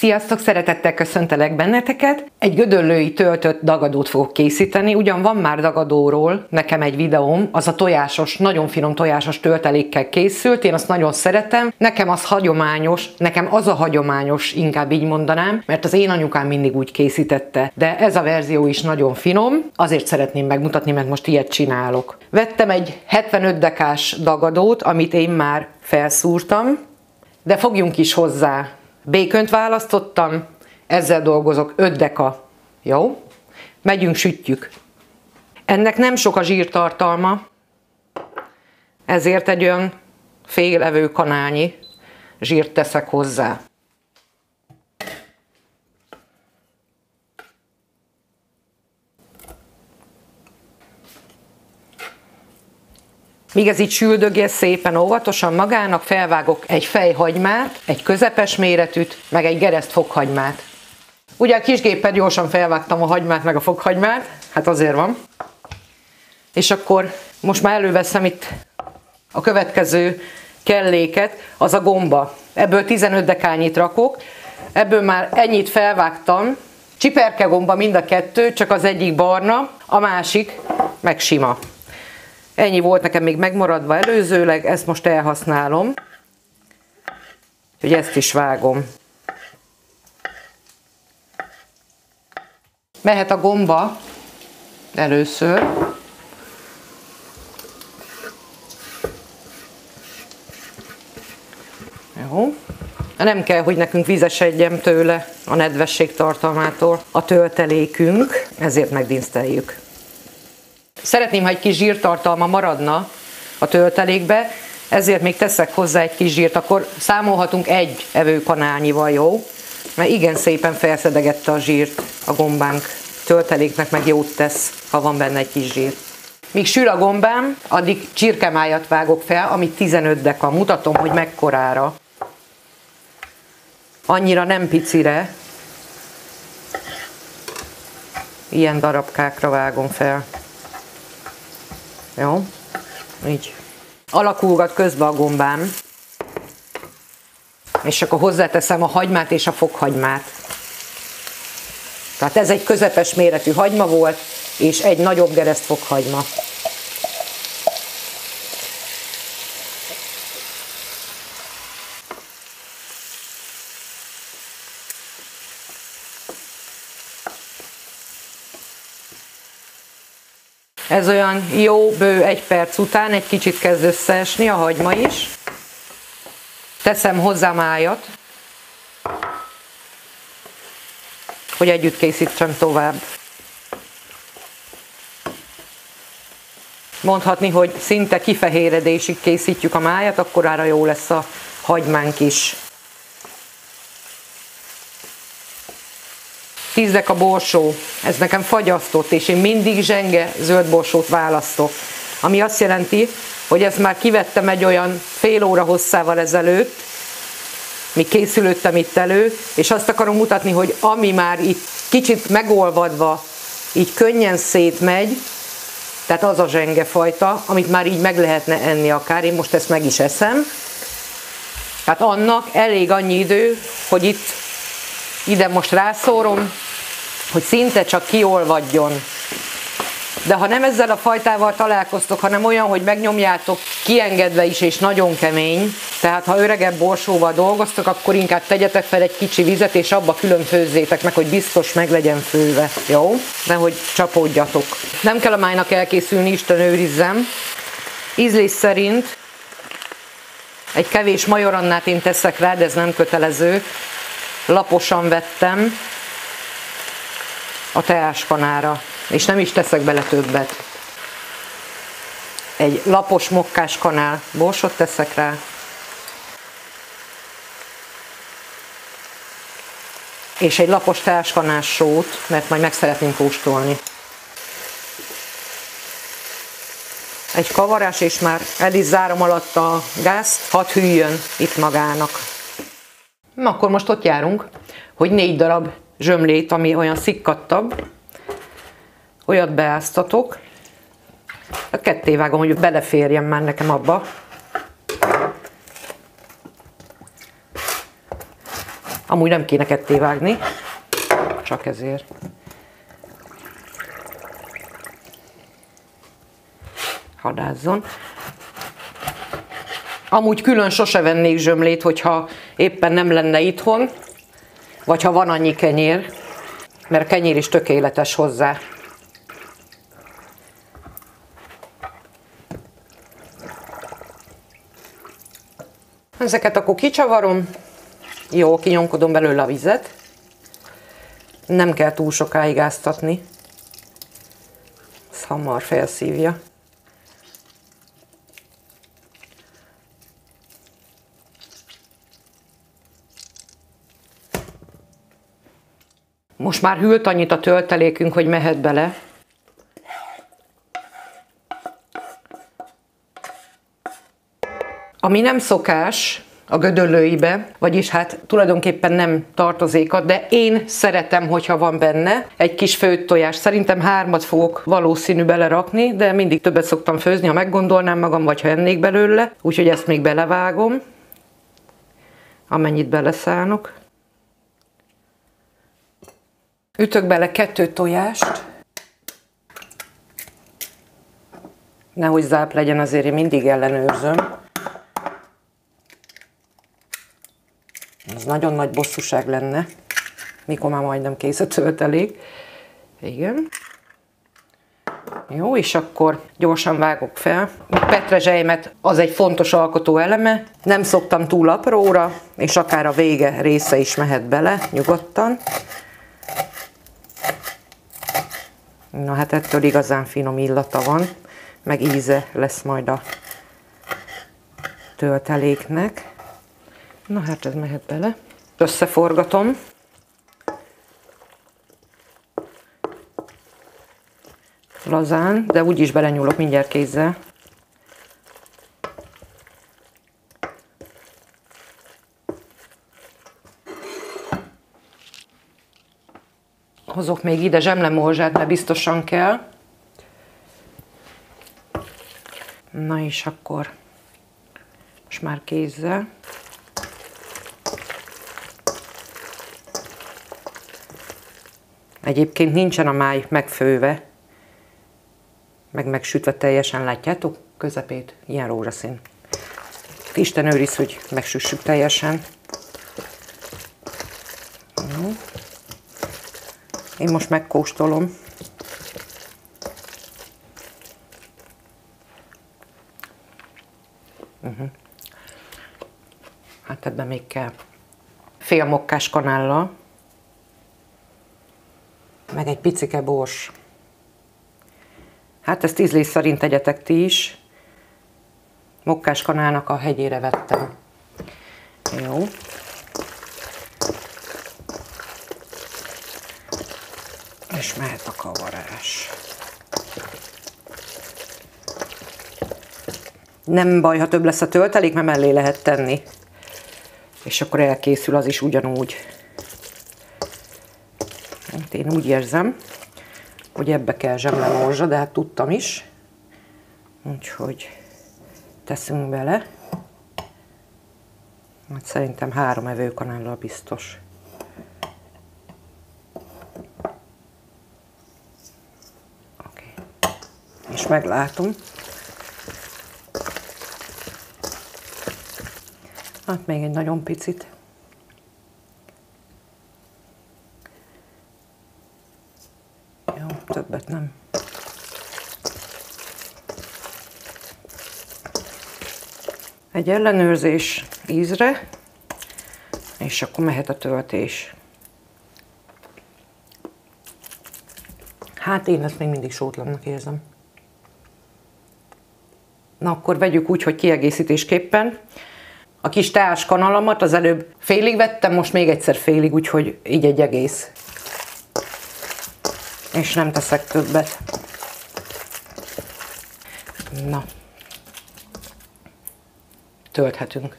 Sziasztok! Szeretettel köszöntelek benneteket! Egy gödöllői töltött dagadót fogok készíteni. Ugyan van már dagadóról nekem egy videóm, az a tojásos, nagyon finom tojásos töltelékkel készült. Én azt nagyon szeretem. Nekem az hagyományos, nekem az a hagyományos, inkább így mondanám, mert az én anyukám mindig úgy készítette. De ez a verzió is nagyon finom, azért szeretném megmutatni, mert most ilyet csinálok. Vettem egy 75 dekás dagadót, amit én már felszúrtam, de fogjunk is hozzá. Békönt választottam, ezzel dolgozok, 5 deka. Jó? Megyünk, sütjük. Ennek nem sok a zsírtartalma, ezért egy olyan fél evőkanálnyi zsírt teszek hozzá. Míg ez így süldögél szépen óvatosan magának, felvágok egy fejhagymát, egy közepes méretűt, meg egy gereszt fokhagymát. Ugye a kisgéppel gyorsan felvágtam a hagymát, meg a fokhagymát, hát azért van. És akkor most már előveszem itt a következő kelléket, az a gomba. Ebből 15 dekányit rakok, ebből már ennyit felvágtam. Csiperkegomba mind a kettő, csak az egyik barna, a másik meg sima. Ennyi volt nekem még megmaradva előzőleg, ezt most elhasználom. Úgyhogy ezt is vágom. Mehet a gomba először. Jó. Nem kell, hogy nekünk vízesedjen tőle a nedvesség tartalmától a töltelékünk, ezért megdinszteljük. Szeretném, ha egy kis zsírtartalma maradna a töltelékbe, ezért még teszek hozzá egy kis zsírt, akkor számolhatunk egy evőkanálnyival, jó? Mert igen szépen felszedegette a zsírt a gombánk, tölteléknek meg jót tesz, ha van benne egy kis zsír. Míg sül a gombám, addig csirkemájat vágok fel, amit 15 deka. Mutatom, hogy mekkorára. Annyira nem picire. Ilyen darabkákra vágom fel. Jó, így. Alakulgat közben a gombám, és akkor hozzáteszem a hagymát és a fokhagymát. Tehát ez egy közepes méretű hagyma volt, és egy nagyobb gereszt fokhagyma. Ez olyan jó, bő 1 perc után egy kicsit kezd összeesni a hagyma is. Teszem hozzá májat, hogy együtt készítsem tovább. Mondhatni, hogy szinte kifehéredésig készítjük a májat, akkorára jó lesz a hagymánk is. 10 deka borsó, ez nekem fagyasztott, és én mindig zsenge zöld borsót választok. Ami azt jelenti, hogy ezt már kivettem egy olyan fél óra hosszával ezelőtt, míg készülődtem itt elő, és azt akarom mutatni, hogy ami már itt kicsit megolvadva, így könnyen szétmegy, tehát az a zsengefajta, amit már így meg lehetne enni akár, én most ezt meg is eszem. Tehát annak elég annyi idő, hogy itt ide most rászórom, hogy szinte csak kiolvadjon. De ha nem ezzel a fajtával találkoztok, hanem olyan, hogy megnyomjátok kiengedve is, és nagyon kemény, tehát ha öregebb borsóval dolgoztok, akkor inkább tegyetek fel egy kicsi vizet, és abba külön főzzétek meg, hogy biztos meg legyen főve, jó? Nehogy csapódjatok. Nem kell a májnak elkészülni, Isten őrizzem. Ízlés szerint egy kevés majorannát én teszek rá, de ez nem kötelező. Laposan vettem a teáskanára, és nem is teszek bele többet. Egy lapos mokkás kanál borsot teszek rá, és egy lapos teáskanás sót, mert majd meg szeretném kóstolni. Egy kavarás, és már el is zárom alatt a gázt, hadd hűljön itt magának. Na, akkor most ott járunk, hogy 4 darab zsömlét, ami olyan szikkadtabb, olyat beáztatok. A ketté vágom, hogy beleférjen már nekem abba. Amúgy nem kéne ketté vágni, csak ezért. Hadázzon. Amúgy külön sose vennék zsömlét, hogyha éppen nem lenne itthon, vagy ha van annyi kenyér, mert a kenyér is tökéletes hozzá. Ezeket akkor kicsavarom, jó, kinyomkodom belőle a vizet. Nem kell túl sokáig áztatni, ez hamar felszívja. Most már hűlt annyit a töltelékünk, hogy mehet bele. Ami nem szokás a gödöllőibe, vagyis hát tulajdonképpen nem tartozékat, de én szeretem, hogyha van benne egy kis főtt tojás. Szerintem 3 fogok valószínű belerakni, de mindig többet szoktam főzni, ha meggondolnám magam, vagy ha ennék belőle. Úgyhogy ezt még belevágom, amennyit beleszánok. Ütök bele 2 tojást. Nehogy záp legyen, azért én mindig ellenőrzöm. Ez nagyon nagy bosszúság lenne, mikor már majdnem kész a töltelék. Igen. Jó, és akkor gyorsan vágok fel. A petrezselymet az egy fontos alkotó eleme. Nem szoktam túl apróra, és akár a vége része is mehet bele, nyugodtan. Na hát ettől igazán finom illata van, meg íze lesz majd a tölteléknek. Na hát ez mehet bele. Összeforgatom. Lazán, de úgyis belenyúlok mindjárt kézzel. Hozok még ide zsemlemorzsát, mert biztosan kell. Na és akkor most már kézzel. Egyébként nincsen a máj megfőve, meg megsütve teljesen, látjátok? Közepét, ilyen rózsaszín. Isten őriz, hogy megsüssük teljesen. Én most megkóstolom. Hát ebben még kell fél mokkás kanállal, meg egy picike bors. Hát ezt ízlés szerint tegyetek ti is. Mokkás kanálnak a hegyére vettem. Jó. És mehet a kavarás. Nem baj, ha több lesz a töltelék, mert mellé lehet tenni. És akkor elkészül az is ugyanúgy. Hát én úgy érzem, hogy ebbe kell zsemlemorzsa, de hát tudtam is. Úgyhogy teszünk bele. Hát szerintem 3 evőkanállal biztos. Oké. És meglátom. Hát még egy nagyon picit. Jó, többet nem. Egy ellenőrzés ízre, és akkor mehet a töltés. Hát én ezt még mindig sótlannak érzem. Na akkor vegyük úgy, hogy kiegészítésképpen. A kis teás kanalamat az előbb félig vettem, most még egyszer félig, úgyhogy így egy egész. És nem teszek többet. Na. Tölthetünk.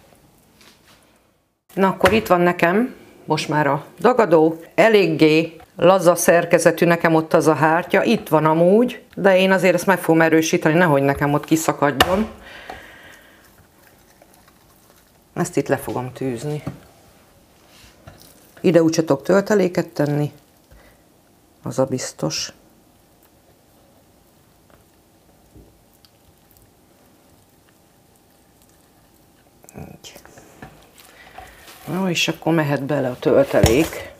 Na akkor itt van nekem most már a dagadó, eléggé laza szerkezetű nekem ott az a hártya, itt van amúgy, de én azért ezt meg fogom erősíteni, nehogy nekem ott kiszakadjon. Ezt itt le fogom tűzni. Ide úgy tudok tölteléket tenni, az a biztos. Így. No, és akkor mehet bele a töltelék.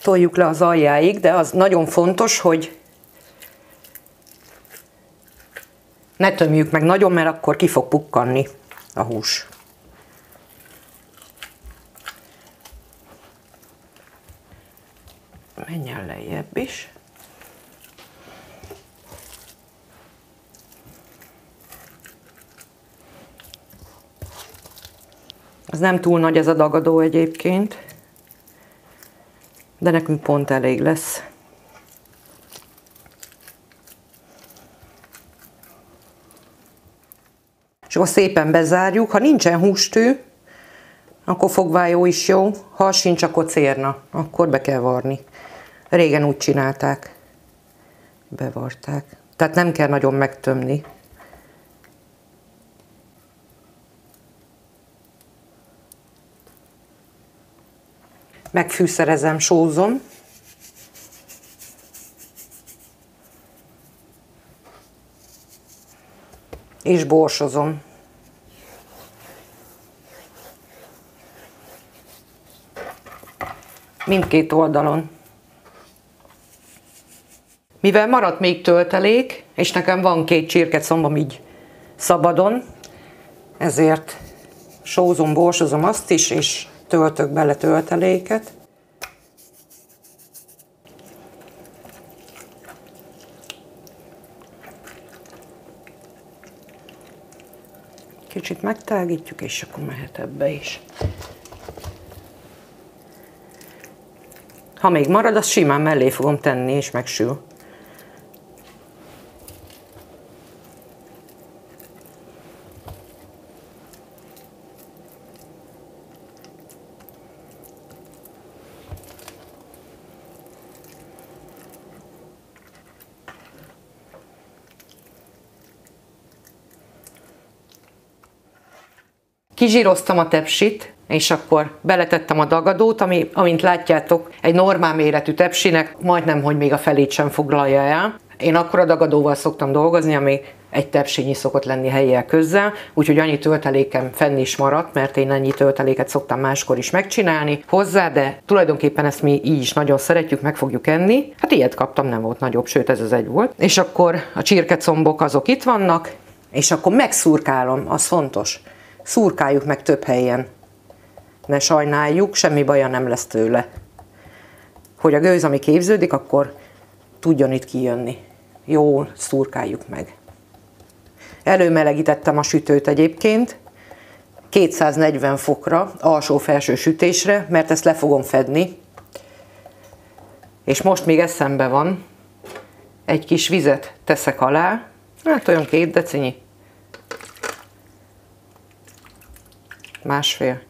Toljuk le az aljáig, de az nagyon fontos, hogy ne tömjük meg nagyon, mert akkor ki fog pukkanni a hús. Menjen lejjebb is. Ez nem túl nagy ez a dagadó egyébként, de nekünk pont elég lesz. És akkor szépen bezárjuk. Ha nincsen hústű, akkor fogvájó is jó. Ha sincs, akkor cérna. Akkor be kell varni. Régen úgy csinálták. Bevarták. Tehát nem kell nagyon megtömni. Megfűszerezem, sózom. És borsozom. Mindkét oldalon. Mivel maradt még töltelék, és nekem van 2 csirkecombom így szabadon, ezért sózom, borsozom azt is, és töltök bele tölteléket. Kicsit megtágítjuk, és akkor mehet ebbe is. Ha még marad, azt simán mellé fogom tenni, és megsül. Kizsíroztam a tepsit, és akkor beletettem a dagadót, ami, amint látjátok, egy normál méretű tepsinek majdnem, hogy még a felét sem foglalja el. Én akkor a dagadóval szoktam dolgozni, ami egy tepsinyi szokott lenni helyjel közzel, úgyhogy annyi töltelékem fenn is maradt, mert én ennyi tölteléket szoktam máskor is megcsinálni hozzá, de tulajdonképpen ezt mi így is nagyon szeretjük, meg fogjuk enni. Hát ilyet kaptam, nem volt nagyobb, sőt ez az egy volt. És akkor a csirkecombok azok itt vannak, és akkor megszurkálom, az fontos. Szurkáljuk meg több helyen. Ne sajnáljuk, semmi baja nem lesz tőle. Hogy a gőz, ami képződik, akkor tudjon itt kijönni. Jól szurkáljuk meg. Előmelegítettem a sütőt egyébként, 240 fokra, alsó-felső sütésre, mert ezt le fogom fedni. És most még eszembe van, egy kis vizet teszek alá, hát olyan 2 decinyi. Másfél,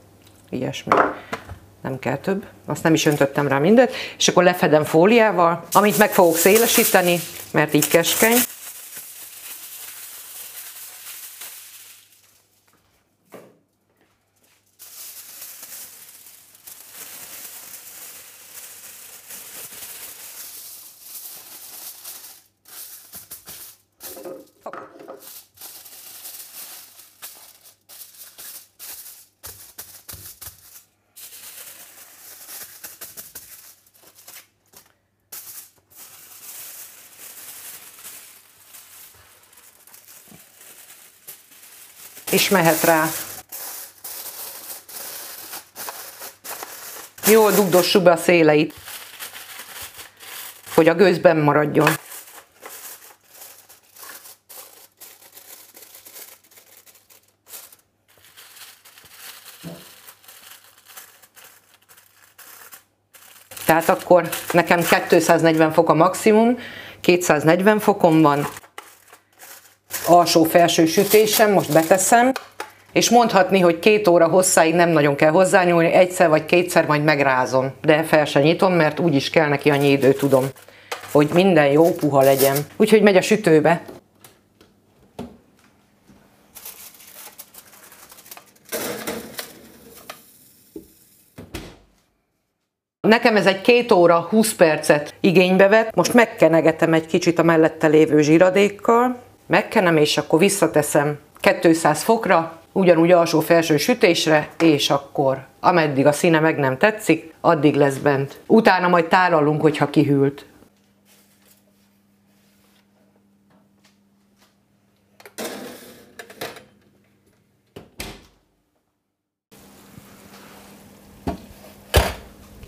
ilyesmi. Nem kell több. Azt nem is öntöttem rá mindet. És akkor lefedem fóliával, amit meg fogok szélesíteni, mert így keskeny. És mehet rá. Jól dugdossuk be a széleit, hogy a gőzben maradjon. Tehát akkor nekem 240 fok a maximum, 240 fokon van. alsó-felső sütésem, most beteszem, és mondhatni, hogy 2 óra hosszáig nem nagyon kell hozzányúlni, egyszer vagy kétszer majd megrázom, de fel se nyitom, mert úgyis kell neki annyi idő, tudom, hogy minden jó puha legyen. Úgyhogy megy a sütőbe. Nekem ez egy 2 óra 20 percet igénybe vett. Most megkenegetem egy kicsit a mellette lévő zsíradékkal. Megkenem, és akkor visszateszem 200 fokra, ugyanúgy alsó-felső sütésre, és akkor ameddig a színe meg nem tetszik, addig lesz bent. Utána majd tálalunk, hogyha kihűlt.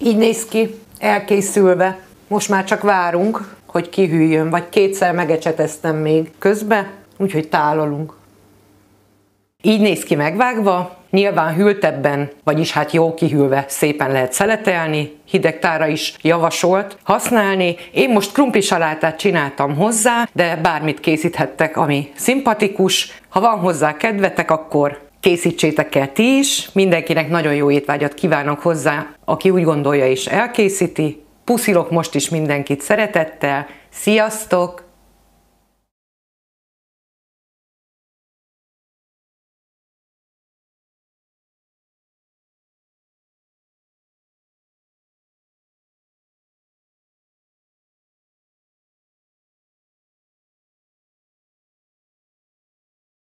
Így néz ki, elkészülve. Most már csak várunk, hogy kihűljön, vagy kétszer megecseteztem még közbe, úgyhogy tálalunk. Így néz ki megvágva, nyilván hűltebben, vagyis hát jó kihűlve szépen lehet szeletelni, hideg tálra is javasolt használni. Én most krumplisalátát csináltam hozzá, de bármit készíthettek, ami szimpatikus. Ha van hozzá kedvetek, akkor készítsétek el ti is. Mindenkinek nagyon jó étvágyat kívánok hozzá, aki úgy gondolja és elkészíti. Puszilok most is mindenkit szeretettel. Sziasztok!